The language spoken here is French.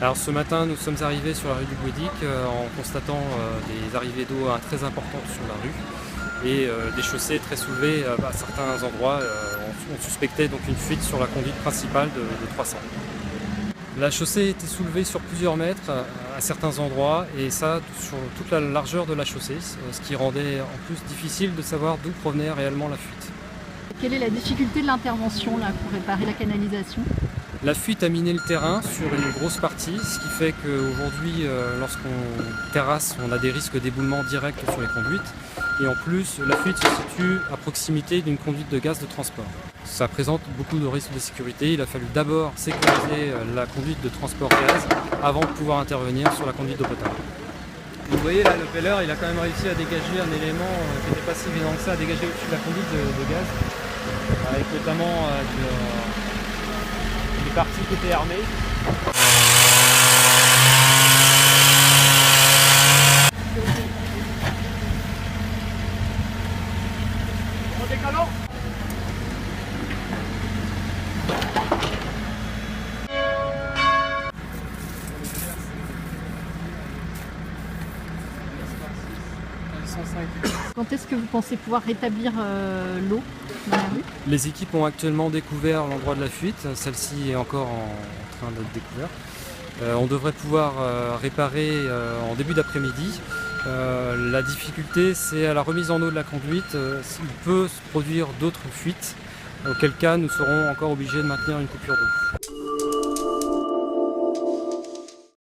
Alors ce matin, nous sommes arrivés sur la rue du Bouédic en constatant des arrivées d'eau très importantes sur la rue et des chaussées très soulevées à certains endroits. On suspectait donc une fuite sur la conduite principale de 300. La chaussée était soulevée sur plusieurs mètres à certains endroits et ça sur toute la largeur de la chaussée, ce qui rendait en plus difficile de savoir d'où provenait réellement la fuite. Quelle est la difficulté de l'intervention là pour réparer la canalisation? La fuite a miné le terrain sur une grosse partie, ce qui fait qu'aujourd'hui, lorsqu'on terrasse, on a des risques d'éboulement direct sur les conduites. Et en plus, la fuite se situe à proximité d'une conduite de gaz de transport. Ça présente beaucoup de risques de sécurité. Il a fallu d'abord sécuriser la conduite de transport gaz avant de pouvoir intervenir sur la conduite d'eau potable. Vous voyez là, le peller, il a quand même réussi à dégager un élément qui n'était pas si évident que ça, à dégager au-dessus de la conduite de gaz, avec notamment des parties qui étaient armées. En décalant. Quand est-ce que vous pensez pouvoir rétablir l'eau dans la rue? Les équipes ont actuellement découvert l'endroit de la fuite, celle-ci est encore en train d'être découverte. On devrait pouvoir réparer en début d'après-midi. La difficulté, c'est à la remise en eau de la conduite. Il peut se produire d'autres fuites, auquel cas nous serons encore obligés de maintenir une coupure d'eau.